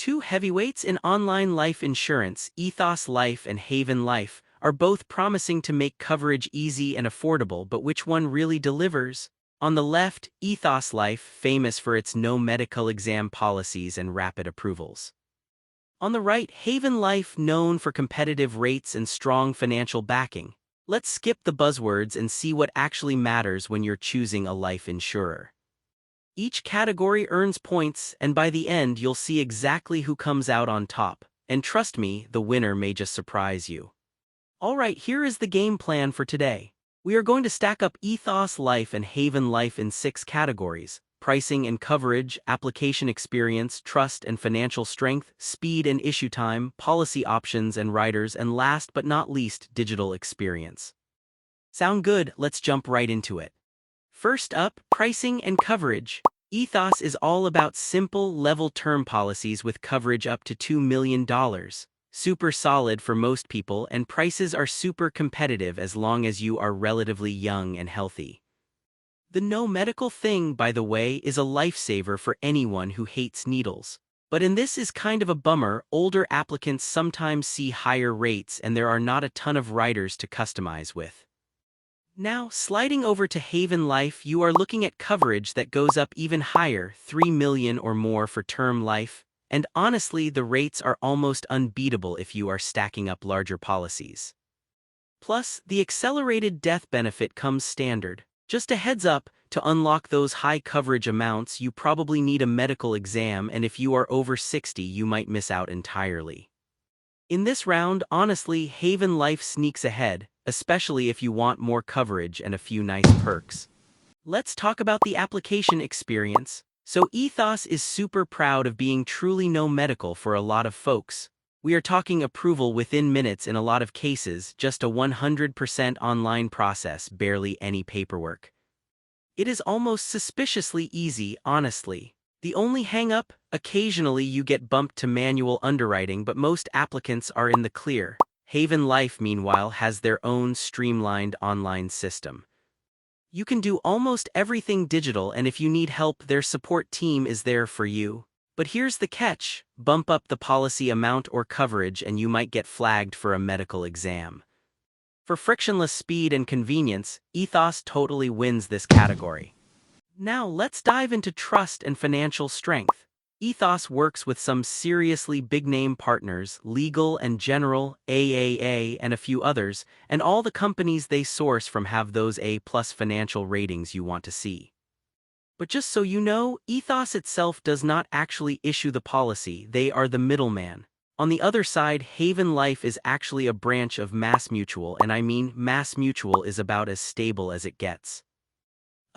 Two heavyweights in online life insurance, Ethos Life and Haven Life, are both promising to make coverage easy and affordable, but which one really delivers? On the left, Ethos Life, famous for its no medical exam policies and rapid approvals. On the right, Haven Life, known for competitive rates and strong financial backing. Let's skip the buzzwords and see what actually matters when you're choosing a life insurer. Each category earns points, and by the end you'll see exactly who comes out on top. And trust me, the winner may just surprise you. Alright, here is the game plan for today. We are going to stack up Ethos Life and Haven Life in 6 categories: pricing and coverage, application experience, trust and financial strength, speed and issue time, policy options and riders, and last but not least, digital experience. Sound good? Let's jump right into it. First up, pricing and coverage. Ethos is all about simple, level term policies with coverage up to $2 million. Super solid for most people, and prices are super competitive as long as you are relatively young and healthy. The no medical thing, by the way, is a lifesaver for anyone who hates needles. But in this is kind of a bummer. Older applicants sometimes see higher rates and there are not a ton of riders to customize with. Now, sliding over to Haven Life, you are looking at coverage that goes up even higher, $3 million or more for term life, and honestly, the rates are almost unbeatable if you are stacking up larger policies. Plus, the accelerated death benefit comes standard. Just a heads up, to unlock those high coverage amounts, you probably need a medical exam, and if you are over 60, you might miss out entirely. In this round, honestly, Haven Life sneaks ahead, especially if you want more coverage and a few nice perks. Let's talk about the application experience. So Ethos is super proud of being truly no medical for a lot of folks. We are talking approval within minutes in a lot of cases, just a 100% online process, barely any paperwork. It is almost suspiciously easy, honestly. The only hang-up? Occasionally you get bumped to manual underwriting, but most applicants are in the clear. Haven Life, meanwhile, has their own streamlined online system. You can do almost everything digital, and if you need help, their support team is there for you. But here's the catch: bump up the policy amount or coverage and you might get flagged for a medical exam. For frictionless speed and convenience, Ethos totally wins this category. Now let's dive into trust and financial strength. Ethos works with some seriously big-name partners, Legal and General, AAA, and a few others, and all the companies they source from have those A+ financial ratings you want to see. But just so you know, Ethos itself does not actually issue the policy, they are the middleman. On the other side, Haven Life is actually a branch of MassMutual, and I mean, MassMutual is about as stable as it gets.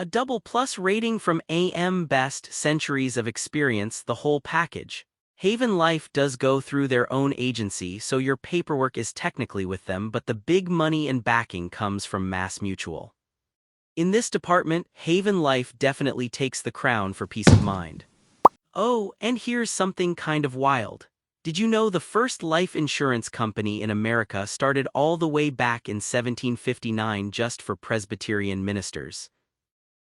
A double plus rating from AM Best, centuries of experience, the whole package. Haven Life does go through their own agency, so your paperwork is technically with them, but the big money and backing comes from MassMutual. In this department, Haven Life definitely takes the crown for peace of mind. Oh, and here's something kind of wild. Did you know the first life insurance company in America started all the way back in 1759 just for Presbyterian ministers?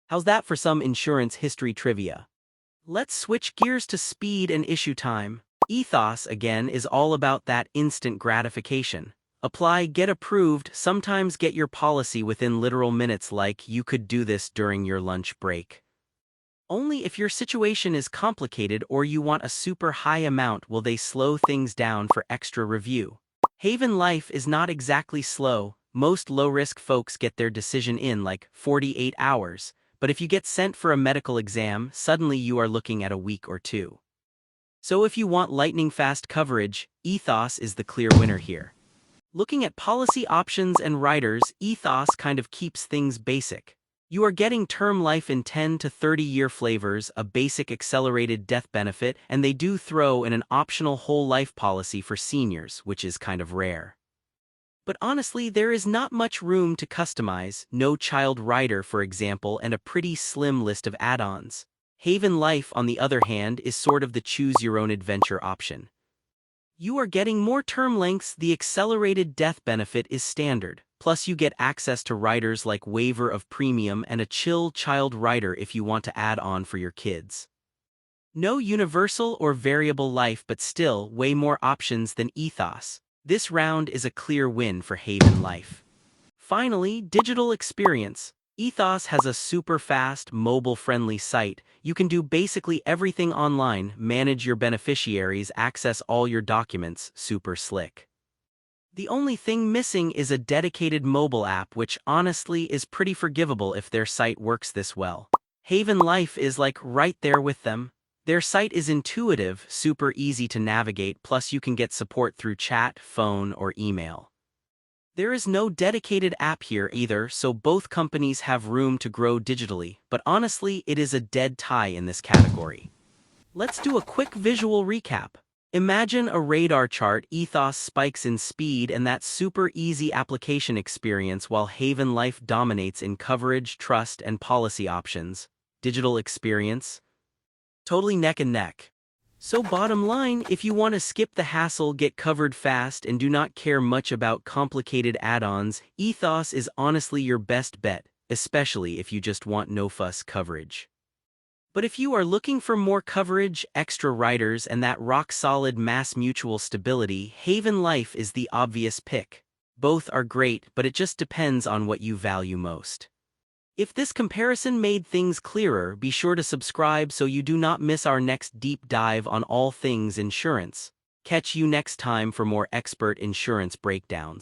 How's that for some insurance history trivia? Let's switch gears to speed and issue time. Ethos, again, is all about that instant gratification. Apply, get approved, sometimes get your policy within literal minutes, like you could do this during your lunch break. Only if your situation is complicated or you want a super high amount will they slow things down for extra review. Haven Life is not exactly slow. Most low-risk folks get their decision in like 48 hours. But if you get sent for a medical exam, suddenly you are looking at a week or two. So if you want lightning-fast coverage, Ethos is the clear winner here. Looking at policy options and riders, Ethos kind of keeps things basic. You are getting term life in 10 to 30-year flavors, a basic accelerated death benefit, and they do throw in an optional whole life policy for seniors, which is kind of rare. But honestly, there is not much room to customize, no child rider for example, and a pretty slim list of add-ons. Haven Life, on the other hand, is sort of the choose-your-own-adventure option. You are getting more term lengths, the accelerated death benefit is standard, plus you get access to riders like waiver of premium and a chill child rider if you want to add on for your kids. No universal or variable life, but still way more options than Ethos. This round is a clear win for Haven Life. Finally, digital experience. Ethos has a super fast, mobile-friendly site. You can do basically everything online, manage your beneficiaries, access all your documents, super slick. The only thing missing is a dedicated mobile app, which honestly is pretty forgivable if their site works this well. Haven Life is like right there with them. Their site is intuitive, super easy to navigate, plus you can get support through chat, phone, or email. There is no dedicated app here either, so both companies have room to grow digitally, but honestly, it is a dead tie in this category. Let's do a quick visual recap. Imagine a radar chart. Ethos spikes in speed and that super easy application experience, while Haven Life dominates in coverage, trust, and policy options. Digital experience? Totally neck and neck. So bottom line, if you want to skip the hassle, get covered fast, and do not care much about complicated add-ons, Ethos is honestly your best bet, especially if you just want no-fuss coverage. But if you are looking for more coverage, extra riders, and that rock-solid mass mutual stability, Haven Life is the obvious pick. Both are great, but it just depends on what you value most. If this comparison made things clearer, be sure to subscribe so you do not miss our next deep dive on all things insurance. Catch you next time for more expert insurance breakdowns.